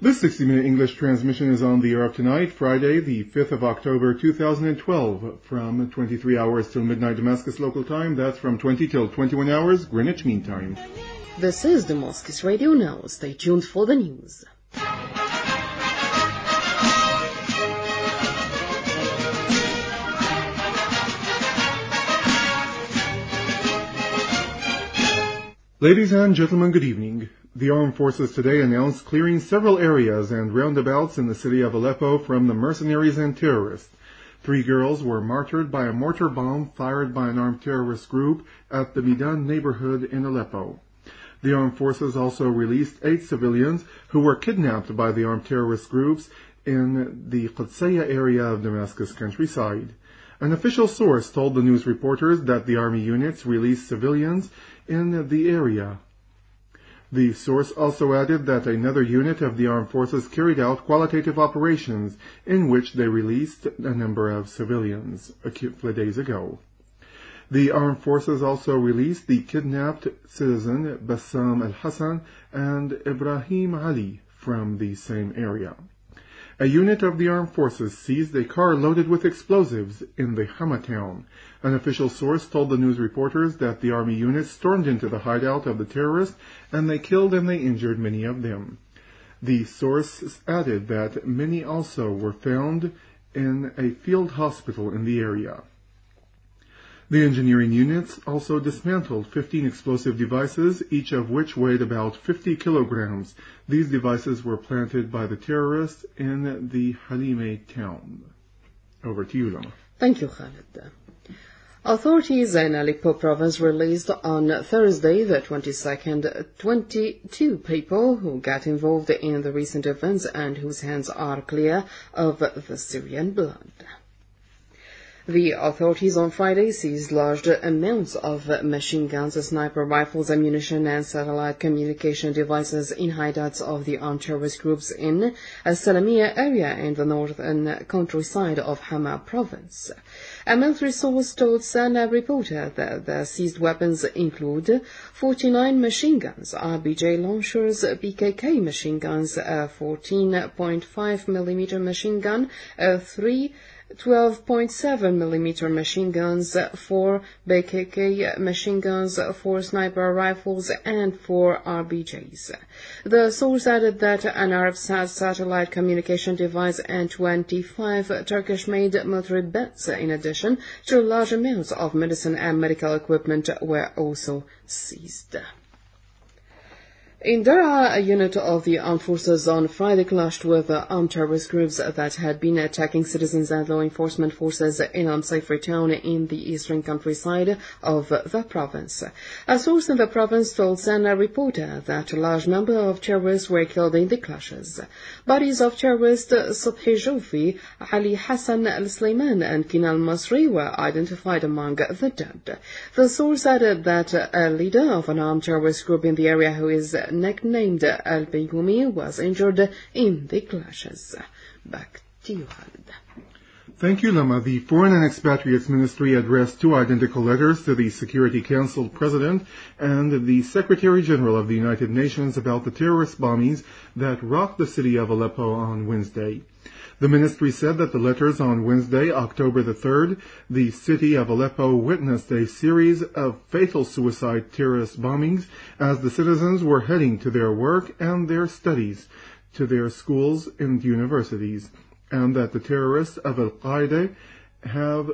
This 60-minute English transmission is on the air up tonight, Friday, the 5th of October, 2012, from 23 hours till midnight Damascus local time. That's from 20 till 21 hours Greenwich Mean Time. This is Damascus Radio Now. Stay tuned for the news. Ladies and gentlemen, good evening. The armed forces today announced clearing several areas and roundabouts in the city of Aleppo from the mercenaries and terrorists. 3 girls were martyred by a mortar bomb fired by an armed terrorist group at the Midan neighborhood in Aleppo. The armed forces also released 8 civilians who were kidnapped by the armed terrorist groups in the Qudsiya area of Damascus countryside. An official source told the news reporters that the army units released civilians in the area. The source also added that another unit of the armed forces carried out qualitative operations in which they released a number of civilians a couple of days ago. The armed forces also released the kidnapped citizen Bassam al-Hassan and Ibrahim Ali from the same area. A unit of the armed forces seized a car loaded with explosives in the Hama town. An official source told the news reporters that the army units stormed into the hideout of the terrorists and they killed and they injured many of them. The source added that many also were found in a field hospital in the area. The engineering units also dismantled 15 explosive devices, each of which weighed about 50 kilograms. These devices were planted by the terrorists in the Halime town. Over to you, Lama. Thank you, Khalid. Authorities in Aleppo province released on Thursday, the 22nd, 22 people who got involved in the recent events and whose hands are clear of the Syrian blood. The authorities on Friday seized large amounts of machine guns, sniper rifles, ammunition, and satellite communication devices in hideouts of the armed terrorist groups in a Salamiyah area in the northern countryside of Hama province. A military source told Sana reporter that the seized weapons include 49 machine guns, RBJ launchers, PKK machine guns, a 14.5 mm machine gun, 3 12.7 mm machine guns, 4 BKK machine guns, 4 sniper rifles, and 4 RBJs. The source added that an Arabsat satellite communication device and 25 Turkish-made military bets, in addition to large amounts of medicine and medical equipment, were also seized. In Daraa, a unit of the armed forces on Friday clashed with armed terrorist groups that had been attacking citizens and law enforcement forces in Al-Sayfri town in the eastern countryside of the province. A source in the province told Sana reporter that a large number of terrorists were killed in the clashes. Bodies of terrorists Subhi Jofi, Ali Hassan al-Sulaiman, and Kinal Masri were identified among the dead. The source added that a leader of an armed terrorist group in the area who is nicknamed Al-Bayoumi was injured in the clashes. Back to you, Khalid. Thank you, Lama. The Foreign and Expatriates Ministry addressed 2 identical letters to the Security Council President and the Secretary General of the United Nations about the terrorist bombings that rocked the city of Aleppo on Wednesday. The ministry said that the letters on Wednesday, October the 3rd, the city of Aleppo witnessed a series of fatal suicide terrorist bombings as the citizens were heading to their work and their studies, to their schools and universities, and that the terrorists of Al-Qaeda have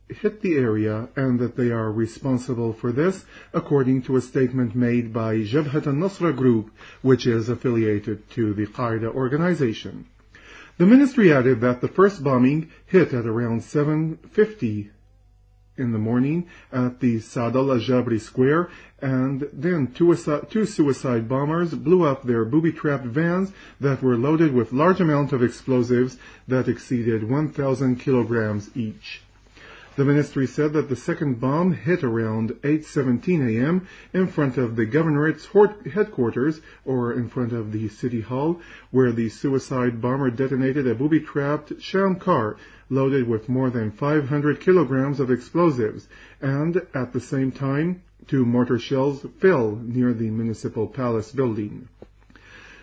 hit the area and that they are responsible for this, according to a statement made by Jabhat al-Nusra group, which is affiliated to the Qaeda organization. The ministry added that the first bombing hit at around 7:50 in the morning at the Sadal al-Jabri Square, and then two suicide bombers blew up their booby-trapped vans that were loaded with large amounts of explosives that exceeded 1,000 kilograms each. The ministry said that the second bomb hit around 8:17 a.m. in front of the governorate's headquarters, or in front of the city hall, where the suicide bomber detonated a booby-trapped sham car loaded with more than 500 kilograms of explosives, and at the same time, 2 mortar shells fell near the municipal palace building.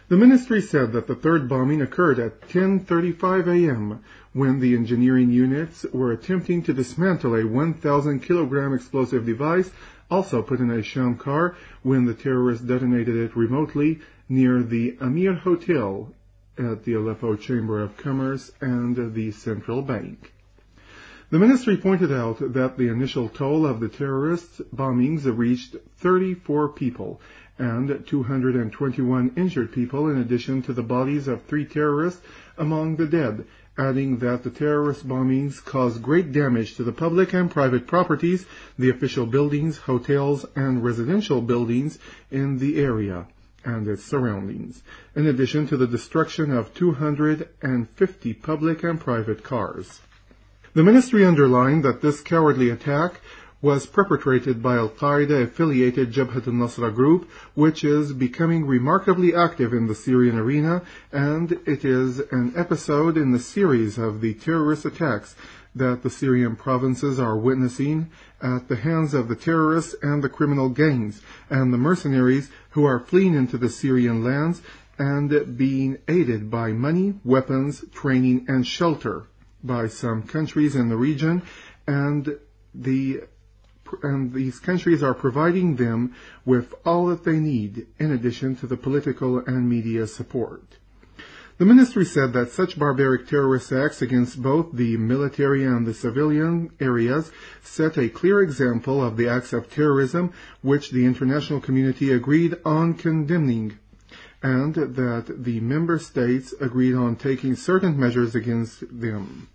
The ministry said that the third bombing occurred at 10:35 a.m. when the engineering units were attempting to dismantle a 1,000-kilogram explosive device also put in a sham car when the terrorists detonated it remotely near the Amir Hotel at the Aleppo Chamber of Commerce and the Central Bank. The ministry pointed out that the initial toll of the terrorist bombings reached 34 people and 221 injured people in addition to the bodies of 3 terrorists among the dead, adding that the terrorist bombings caused great damage to the public and private properties, the official buildings, hotels, and residential buildings in the area and its surroundings, in addition to the destruction of 250 public and private cars. The ministry underlined that this cowardly attack was perpetrated by Al-Qaeda-affiliated Jabhat al-Nusra group, which is becoming remarkably active in the Syrian arena, and it is an episode in the series of the terrorist attacks that the Syrian provinces are witnessing at the hands of the terrorists and the criminal gangs and the mercenaries who are fleeing into the Syrian lands and being aided by money, weapons, training, and shelter by some countries in the region, and these countries are providing them with all that they need, in addition to the political and media support. The ministry said that such barbaric terrorist acts against both the military and the civilian areas set a clear example of the acts of terrorism which the international community agreed on condemning, and that the member states agreed on taking certain measures against them.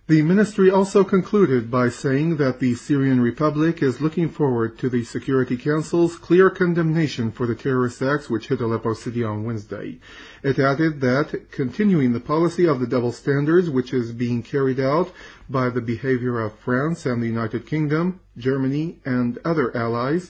The ministry also concluded by saying that the Syrian Republic is looking forward to the Security Council's clear condemnation for the terrorist acts which hit Aleppo City on Wednesday. It added that, continuing the policy of the double standards which is being carried out by the behavior of France and the United Kingdom, Germany, and other allies,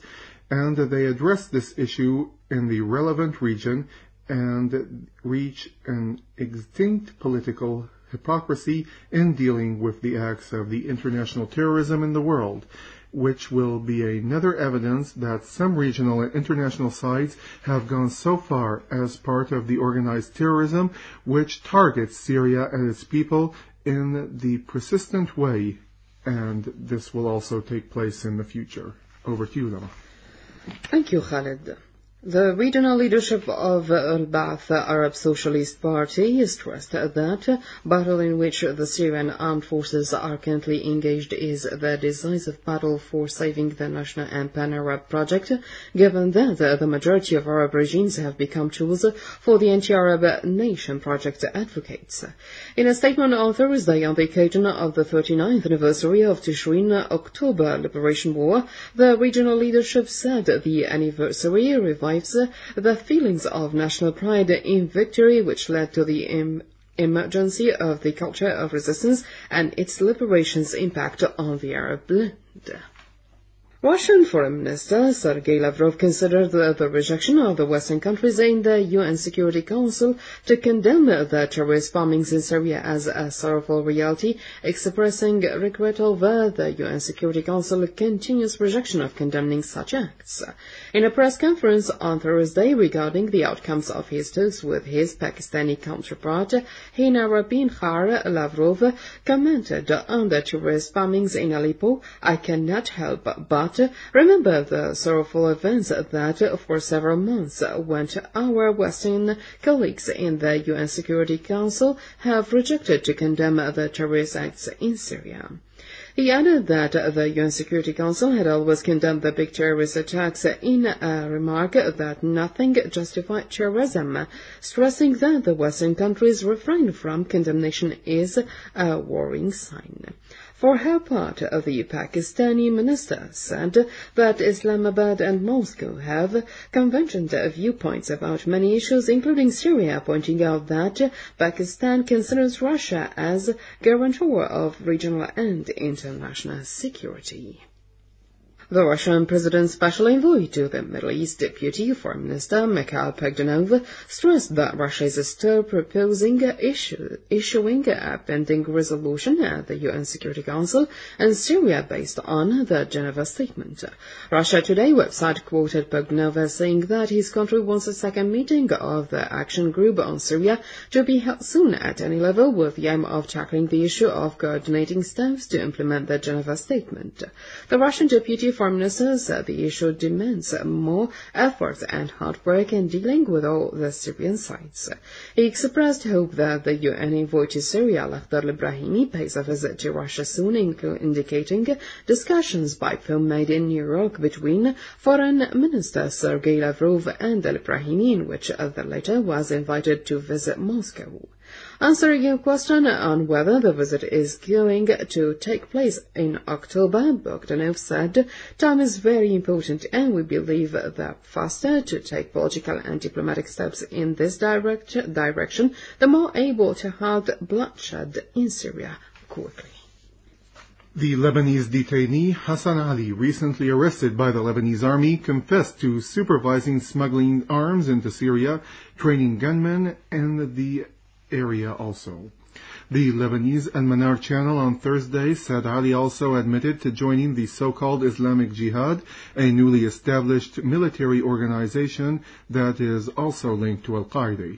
and they address this issue in the relevant region and reach an extinct political hypocrisy in dealing with the acts of the international terrorism in the world, which will be another evidence that some regional and international sides have gone so far as part of the organized terrorism which targets Syria and its people in the persistent way, and this will also take place in the future. Over to you, Lama. Thank you, Khaled. The regional leadership of Al-Ba'ath Arab Socialist Party stressed that the battle in which the Syrian armed forces are currently engaged is the decisive battle for saving the national and pan-Arab project, given that the majority of Arab regimes have become tools for the anti-Arab nation project advocates. In a statement on Thursday on the occasion of the 39th anniversary of Tishrin October Liberation War, the regional leadership said the anniversary revives the feelings of national pride in victory which led to the emergency of the culture of resistance and its liberation's impact on the Arab land. Russian Foreign Minister Sergei Lavrov considered the rejection of the Western countries in the UN Security Council to condemn the terrorist bombings in Syria as a sorrowful reality, expressing regret over the UN Security Council's continuous rejection of condemning such acts. In a press conference on Thursday regarding the outcomes of his talks with his Pakistani counterpart, Hina Rabin Khar, Lavrov commented on the terrorist bombings in Aleppo, "I cannot help but remember the sorrowful events that for several months went our Western colleagues in the UN Security Council have rejected to condemn the terrorist acts in Syria." He added that the UN Security Council had always condemned the big terrorist attacks in a remark that nothing justified terrorism, stressing that the Western countries' refrain from condemnation is a worrying sign. For her part, the Pakistani minister said that Islamabad and Moscow have convergent viewpoints about many issues, including Syria, pointing out that Pakistan considers Russia as guarantor of regional and international security. The Russian President's special envoy to the Middle East, Deputy Foreign Minister Mikhail Pagdanov, stressed that Russia is still proposing issuing a pending resolution at the UN Security Council in Syria based on the Geneva Statement. Russia Today website quoted Pagdanov as saying that his country wants a second meeting of the Action Group on Syria to be held soon at any level with the aim of tackling the issue of coordinating steps to implement the Geneva Statement. The Russian Deputy Foreign Minister said the issue demands more effort and hard work in dealing with all the Syrian sides. He expressed hope that the UN envoy to Syria, Lakhdar Ibrahimi, pays a visit to Russia soon, indicating discussions by phone made in New York between Foreign Minister Sergei Lavrov and Ibrahimi, in which the latter was invited to visit Moscow. Answering a question on whether the visit is going to take place in October, Bogdanov said, "Time is very important and we believe that faster to take political and diplomatic steps in this direction, the more able to halt bloodshed in Syria quickly." The Lebanese detainee Hassan Ali, recently arrested by the Lebanese army, confessed to supervising smuggling arms into Syria, training gunmen in the area also. The Lebanese Al-Manar channel on Thursday said Ali also admitted to joining the so-called Islamic Jihad, a newly established military organization that is also linked to Al-Qaeda.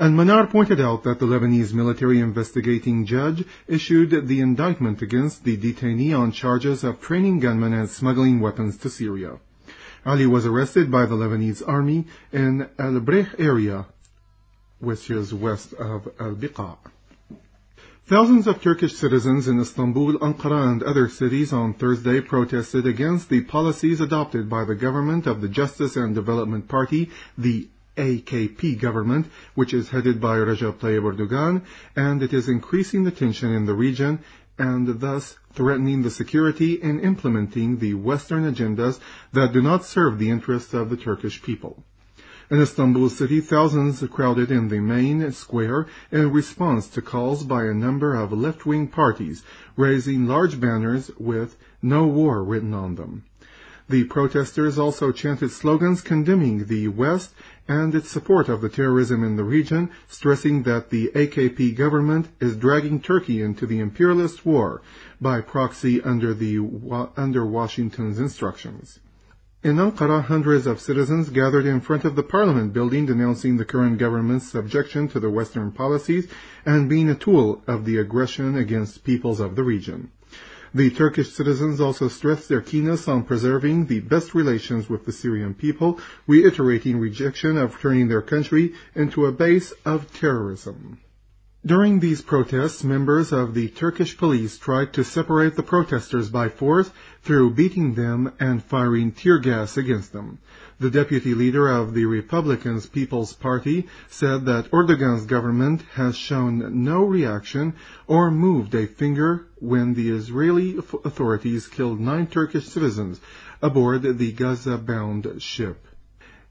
Al-Manar pointed out that the Lebanese military investigating judge issued the indictment against the detainee on charges of training gunmen and smuggling weapons to Syria. Ali was arrested by the Lebanese army in Al-Breh area, which is west of Al-Biqa. Thousands of Turkish citizens in Istanbul, Ankara, and other cities on Thursday protested against the policies adopted by the government of the Justice and Development Party, the AKP government, which is headed by Recep Tayyip Erdogan, and it is increasing the tension in the region and thus threatening the security in implementing the Western agendas that do not serve the interests of the Turkish people. In Istanbul city, thousands crowded in the main square in response to calls by a number of left-wing parties, raising large banners with "No War" written on them. The protesters also chanted slogans condemning the West and its support of the terrorism in the region, stressing that the AKP government is dragging Turkey into the imperialist war by proxy under Washington's instructions. In Ankara, hundreds of citizens gathered in front of the parliament building denouncing the current government's subjection to the Western policies and being a tool of the aggression against peoples of the region. The Turkish citizens also stressed their keenness on preserving the best relations with the Syrian people, reiterating rejection of turning their country into a base of terrorism. During these protests, members of the Turkish police tried to separate the protesters by force through beating them and firing tear gas against them. The deputy leader of the Republican People's Party said that Erdogan's government has shown no reaction or moved a finger when the Israeli authorities killed 9 Turkish citizens aboard the Gaza-bound ship.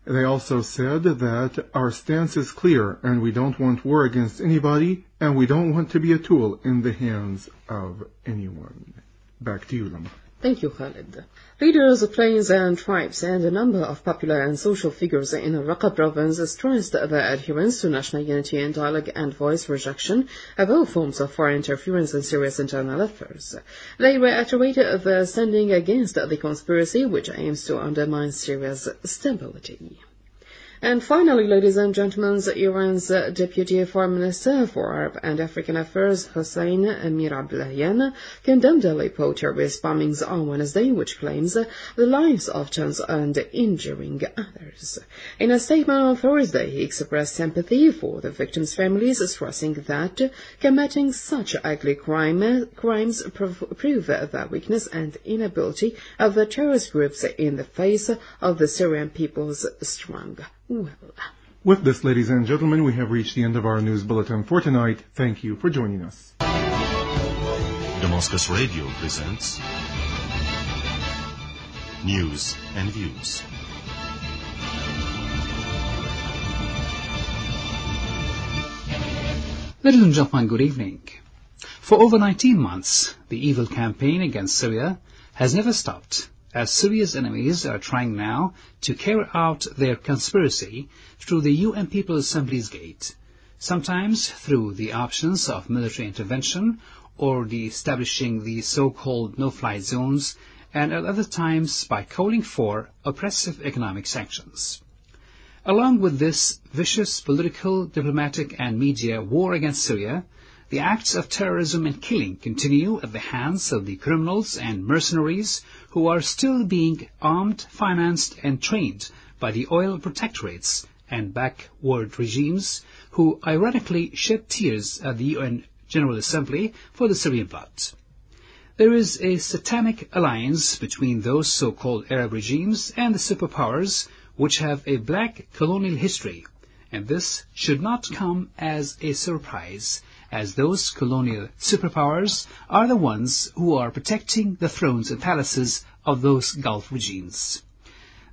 They also said that our stance is clear and we don't want war against anybody and we don't want to be a tool in the hands of anyone. Back to you, Lama. Thank you, Khalid. Leaders of clans and tribes and a number of popular and social figures in Raqqa province stressed their adherence to national unity and dialogue and voice rejection of all forms of foreign interference in Syria's internal affairs. They reiterated their standing against the conspiracy which aims to undermine Syria's stability. And finally, ladies and gentlemen, Iran's Deputy Foreign Minister for Arab and African Affairs, Hossein Amir-Abdollahian, condemned Aleppo terrorist bombings on Wednesday, which claims the lives of tens and injuring others. In a statement on Thursday, he expressed sympathy for the victims' families, stressing that committing such ugly crimes prove the weakness and inability of the terrorist groups in the face of the Syrian people's strong will. With this, ladies and gentlemen, we have reached the end of our news bulletin for tonight. Thank you for joining us. Damascus Radio presents News and Views. Ladies and gentlemen, good evening. For over 19 months, the evil campaign against Syria has never stopped as Syria's enemies are trying now to carry out their conspiracy through the UN People's Assembly's gate, sometimes through the options of military intervention or the establishing the so-called no-fly zones, and at other times by calling for oppressive economic sanctions. Along with this vicious political, diplomatic, and media war against Syria, the acts of terrorism and killing continue at the hands of the criminals and mercenaries who are still being armed, financed, and trained by the oil protectorates and backward regimes who ironically shed tears at the UN General Assembly for the Syrian blood. There is a satanic alliance between those so-called Arab regimes and the superpowers which have a black colonial history, and this should not come as a surprise, as those colonial superpowers are the ones who are protecting the thrones and palaces of those Gulf regimes.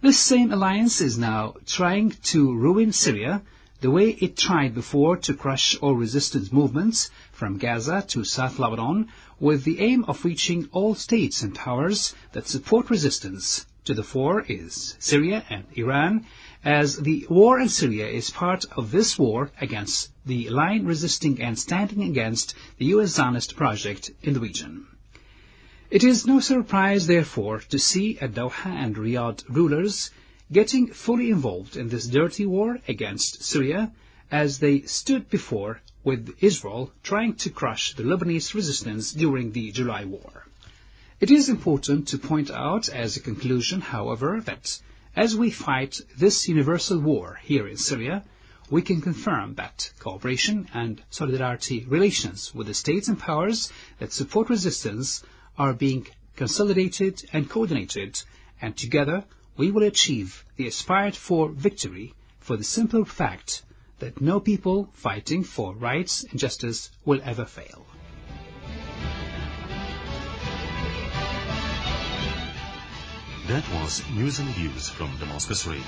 This same alliance is now trying to ruin Syria the way it tried before to crush all resistance movements from Gaza to South Lebanon, with the aim of reaching all states and powers that support resistance. To the fore is Syria and Iran, as the war in Syria is part of this war against the line resisting and standing against the U.S. Zionist project in the region. It is no surprise, therefore, to see at Doha and Riyadh rulers getting fully involved in this dirty war against Syria, as they stood before with Israel trying to crush the Lebanese resistance during the July war. It is important to point out as a conclusion, however, that as we fight this universal war here in Syria, we can confirm that cooperation and solidarity relations with the states and powers that support resistance are being consolidated and coordinated, and together we will achieve the aspired for victory, for the simple fact that no people fighting for rights and justice will ever fail. That was News and Views from Damascus Radio.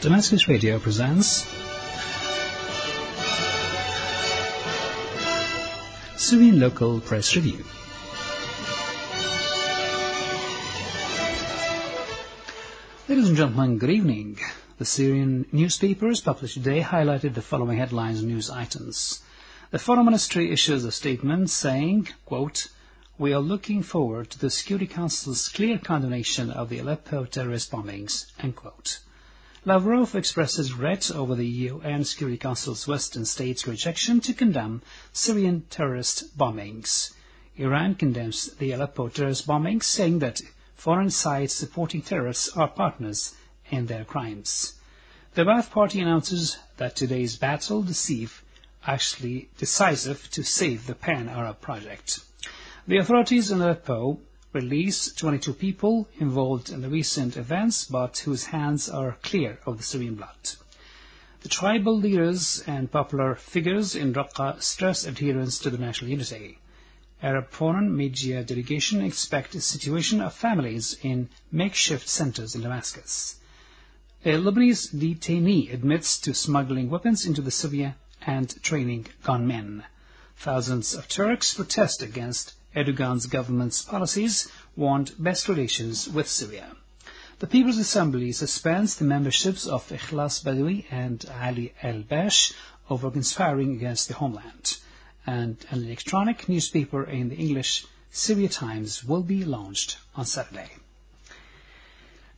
Damascus Radio presents Syrian Local Press Review. Ladies and gentlemen, good evening. The Syrian newspapers published today highlighted the following headlines and news items. The Foreign Ministry issues a statement saying, quote, "We are looking forward to the Security Council's clear condemnation of the Aleppo terrorist bombings," end quote. Lavrov expresses regret over the UN Security Council's Western states' rejection to condemn Syrian terrorist bombings. Iran condemns the Aleppo terrorist bombings, saying that foreign sides supporting terrorists are partners in their crimes. The Ba'ath Party announces that today's battle actually decisive to save the Pan-Arab project. The authorities in Aleppo released 22 people involved in the recent events, but whose hands are clear of the Syrian blood. The tribal leaders and popular figures in Raqqa stress adherence to the national unity. Arab foreign media delegation expect a situation of families in makeshift centers in Damascus. A Lebanese detainee admits to smuggling weapons into the Syria and training gunmen. Thousands of Turks protest against Erdogan's government's policies, want best relations with Syria. The People's Assembly suspends the memberships of Ikhlas Badawi and Ali El-Bash over conspiring against the homeland. And an electronic newspaper in the English Syria Times will be launched on Saturday.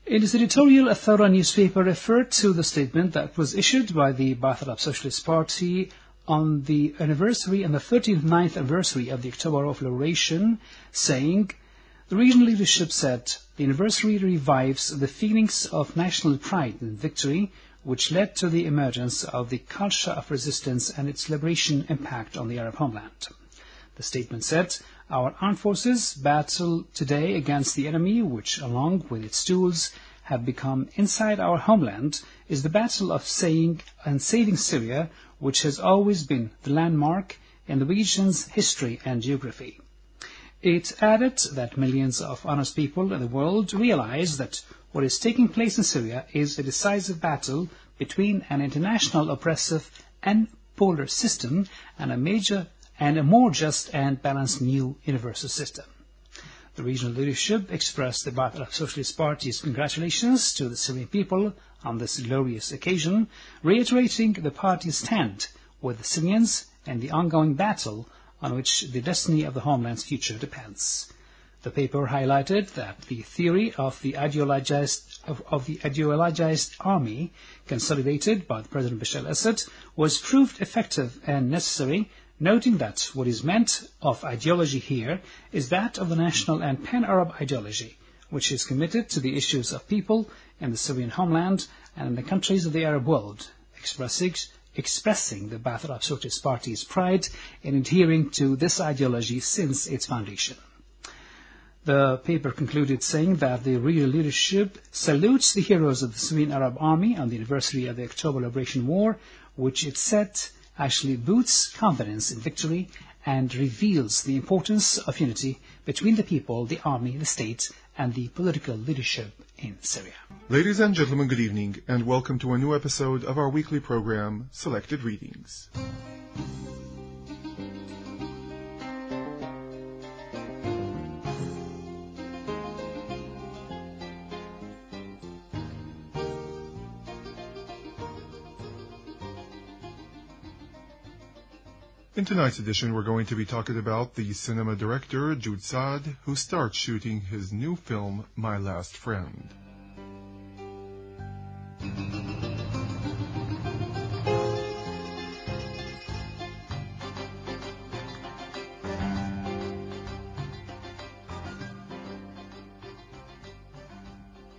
In its editorial, a thorough newspaper referred to the statement that was issued by the Ba'ath Arab Socialist Party on the anniversary and the 39th anniversary of the October Revolution, saying, the regional leadership said the anniversary revives the feelings of national pride and victory, which led to the emergence of the culture of resistance and its liberation impact on the Arab homeland. The statement said, our armed forces battle today against the enemy, which, along with its tools, have become inside our homeland, is the battle of saving Syria, which has always been the landmark in the region's history and geography. It added that millions of honest people in the world realize that what is taking place in Syria is a decisive battle between an international oppressive and polar system and a more just and balanced new universal system. The regional leadership expressed the Ba'ath Socialist Party's congratulations to the Syrian people on this glorious occasion, reiterating the party's stand with the Syrians and the ongoing battle on which the destiny of the homeland's future depends. The paper highlighted that the theory of the ideologized army consolidated by President Bashar al-Assad was proved effective and necessary, noting that what is meant of ideology here is that of the national and pan-Arab ideology, which is committed to the issues of people in the Syrian homeland and in the countries of the Arab world, expressing the Ba'ath Socialist Party's pride in adhering to this ideology since its foundation. The paper concluded saying that the real leadership salutes the heroes of the Syrian Arab Army on the anniversary of the October Liberation War, which it said actually boosts confidence in victory and reveals the importance of unity between the people, the army, the state, and the political leadership in Syria. Ladies and gentlemen, good evening, and welcome to a new episode of our weekly program, Selected Readings. In tonight's edition, we're going to be talking about the cinema director, Jude Saad, who starts shooting his new film, My Last Friend.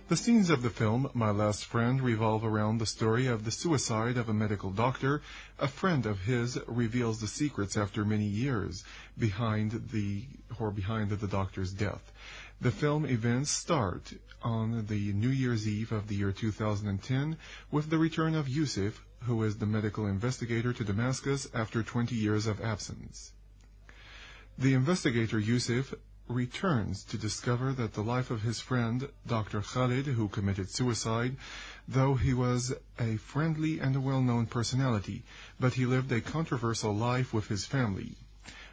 The scenes of the film, My Last Friend, revolve around the story of the suicide of a medical doctor. A friend of his reveals the secrets after many years behind the doctor's death. The film events start on the New Year's Eve of the year 2010 with the return of Yusuf, who is the medical investigator, to Damascus after 20 years of absence. The investigator Yusuf returns to discover that the life of his friend, Dr. Khalid, who committed suicide, though he was a friendly and a well-known personality, but he lived a controversial life with his family.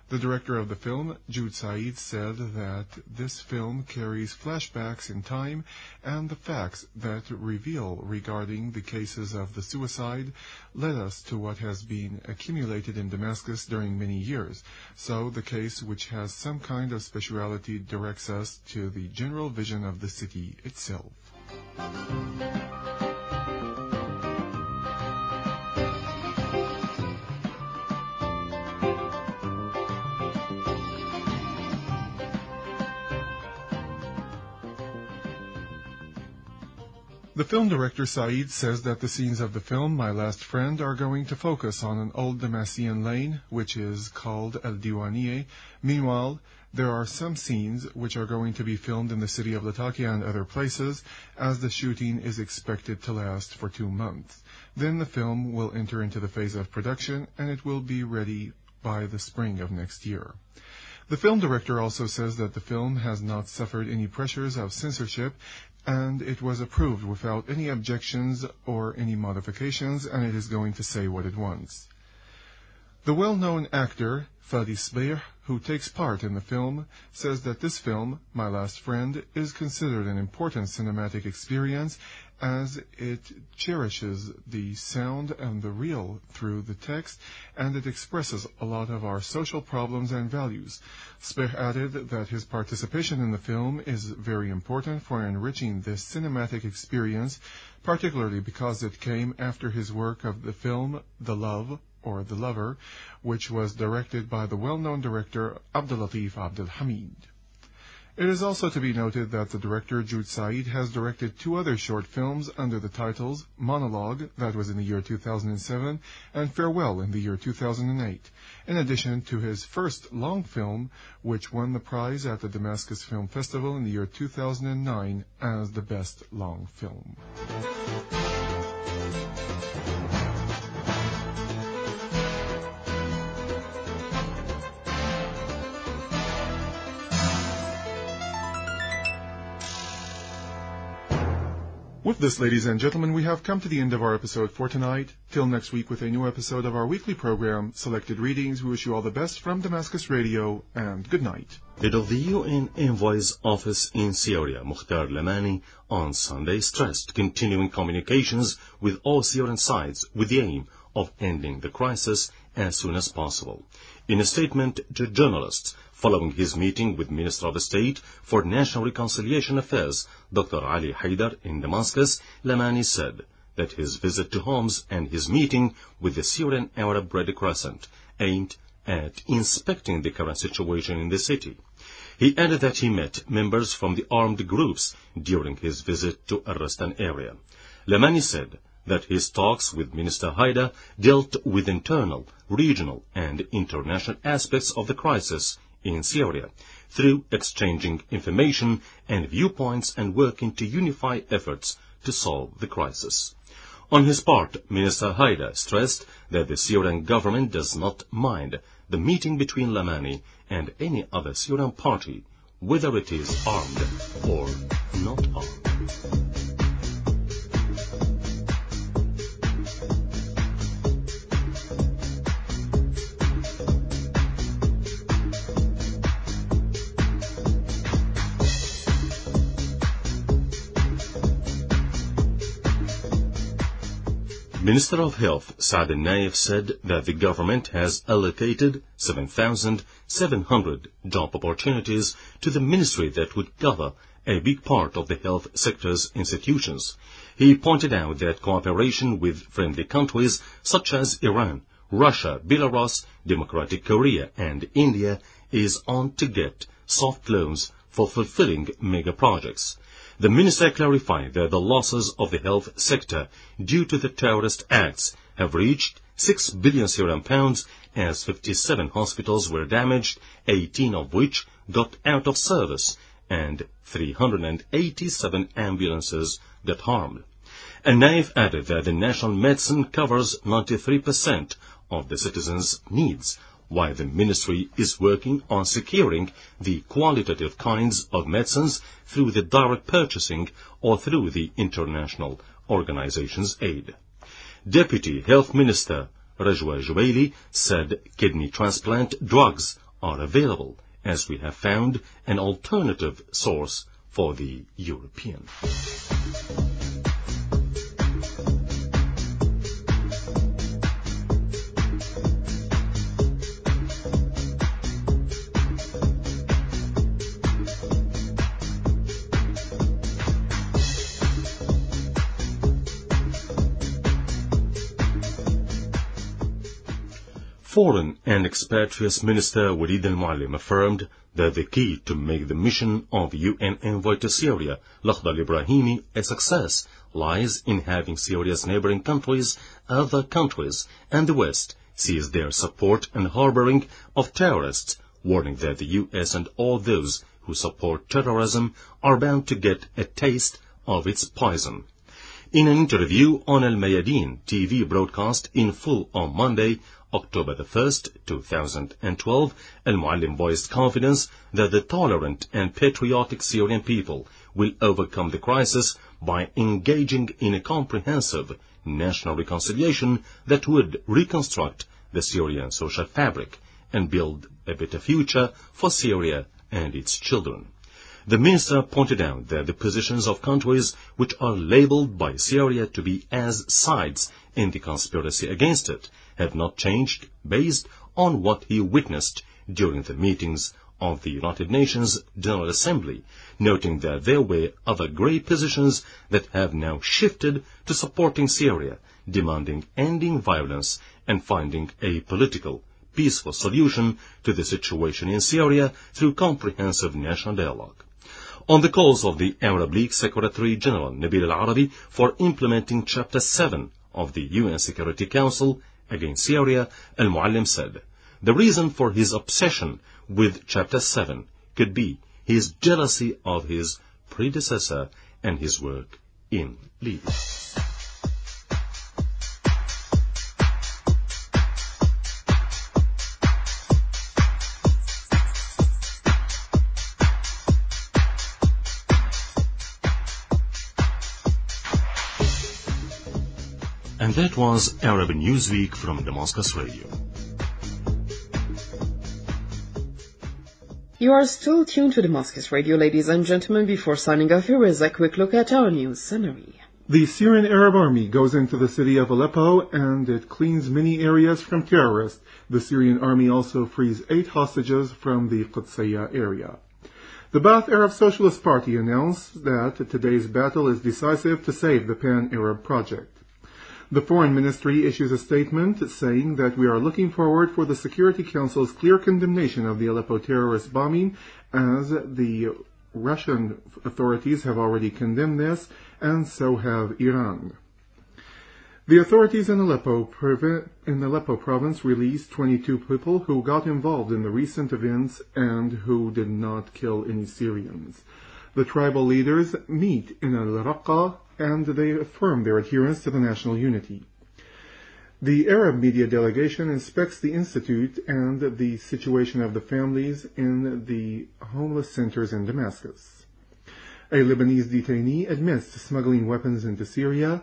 The director of the film, Jude Saad, said that this film carries flashbacks in time and the facts that reveal regarding the cases of the suicide led us to what has been accumulated in Damascus during many years. So the case, which has some kind of speciality, directs us to the general vision of the city itself. The film director Said says that the scenes of the film, My Last Friend, are going to focus on an old Damascus lane, which is called El Diwaniyeh. Meanwhile, there are some scenes which are going to be filmed in the city of Latakia and other places, as the shooting is expected to last for 2 months. Then the film will enter into the phase of production, and it will be ready by the spring of next year. The film director also says that the film has not suffered any pressures of censorship, and it was approved without any objections or any modifications, and it is going to say what it wants. The well-known actor, Fadi Sbeh, who takes part in the film, says that this film, My Last Friend, is considered an important cinematic experience as it cherishes the sound and the real through the text, and it expresses a lot of our social problems and values. Sbeh added that his participation in the film is very important for enriching this cinematic experience, particularly because it came after his work of the film The Love, or The Lover, which was directed by the well-known director Abdulatif Abdelhamid. It is also to be noted that the director Jude Saad has directed 2 other short films under the titles Monologue, that was in the year 2007, and Farewell in the year 2008, in addition to his first long film, which won the prize at the Damascus Film Festival in the year 2009 as the best long film. With this, ladies and gentlemen, we have come to the end of our episode for tonight. Till next week with a new episode of our weekly program, Selected Readings, we wish you all the best from Damascus Radio, and good night. Head of the UN Envoy's office in Syria, Mukhtar Lamani, on Sunday stressed continuing communications with all Syrian sides with the aim of ending the crisis as soon as possible. In a statement to journalists, following his meeting with Minister of State for National Reconciliation Affairs, Dr. Ali Haidar, in Damascus, Lamani said that his visit to Homs and his meeting with the Syrian Arab Red Crescent aimed at inspecting the current situation in the city. He added that he met members from the armed groups during his visit to Arrestan area. Lamani said that his talks with Minister Haidar dealt with internal, regional, and international aspects of the crisis in Syria, through exchanging information and viewpoints and working to unify efforts to solve the crisis. On his part, Minister Haidar stressed that the Syrian government does not mind the meeting between Lamani and any other Syrian party, whether it is armed or not armed. Minister of Health Saad al-Naif said that the government has allocated 7,700 job opportunities to the ministry that would cover a big part of the health sector's institutions. He pointed out that cooperation with friendly countries such as Iran, Russia, Belarus, Democratic Korea, and India is on to get soft loans for fulfilling mega projects. The minister clarified that the losses of the health sector due to the terrorist acts have reached 6 billion Syrian pounds as 57 hospitals were damaged, 18 of which got out of service, and 387 ambulances got harmed. Naif added that the national medicine covers 93% of the citizens' needs, while the ministry is working on securing the qualitative kinds of medicines through the direct purchasing or through the international organization's aid. Deputy Health Minister Rajwa Jubaili said kidney transplant drugs are available, as we have found an alternative source for the European. Foreign and Expatriates Minister Walid al-Muallim affirmed that the key to make the mission of UN envoy to Syria, Lakhdar Ibrahimi, a success lies in having Syria's neighboring countries, other countries, and the West seize their support and harboring of terrorists, warning that the US and all those who support terrorism are bound to get a taste of its poison. In an interview on Al Mayadeen TV broadcast in full on Monday, October 1st, 2012, Al-Muallim voiced confidence that the tolerant and patriotic Syrian people will overcome the crisis by engaging in a comprehensive national reconciliation that would reconstruct the Syrian social fabric and build a better future for Syria and its children. The minister pointed out that the positions of countries which are labeled by Syria to be as sides in the conspiracy against it have not changed based on what he witnessed during the meetings of the United Nations General Assembly, noting that there were other grey positions that have now shifted to supporting Syria, demanding ending violence and finding a political, peaceful solution to the situation in Syria through comprehensive national dialogue. On the calls of the Arab League Secretary-General Nabil al-Arabi for implementing Chapter 7 of the UN Security Council against Syria, Al-Muallim said, the reason for his obsession with Chapter 7 could be his jealousy of his predecessor and his work in Libya. that was Arab Newsweek from Damascus Radio. You are still tuned to Damascus Radio, ladies and gentlemen. Before signing off, here is a quick look at our news summary. The Syrian Arab Army goes into the city of Aleppo and it cleans many areas from terrorists. The Syrian Army also frees 8 hostages from the Qudsiya area. The Ba'ath Arab Socialist Party announced that today's battle is decisive to save the Pan-Arab project. The Foreign Ministry issues a statement saying that we are looking forward for the Security Council's clear condemnation of the Aleppo terrorist bombing, as the Russian authorities have already condemned this, and so have Iran. The authorities in Aleppo province released 22 people who got involved in the recent events and who did not kill any Syrians. The tribal leaders meet in Al-Raqqa and they affirm their adherence to the national unity. The Arab media delegation inspects the institute and the situation of the families in the homeless centers in Damascus. A Lebanese detainee admits to smuggling weapons into Syria,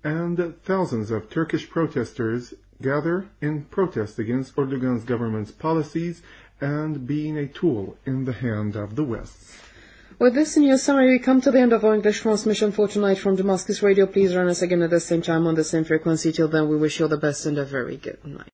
and thousands of Turkish protesters gather in protest against Erdogan's government's policies and being a tool in the hand of the West. With this news summary, we come to the end of our English transmission for tonight from Damascus Radio. Please join us again at the same time on the same frequency. Till then, we wish you all the best and a very good night.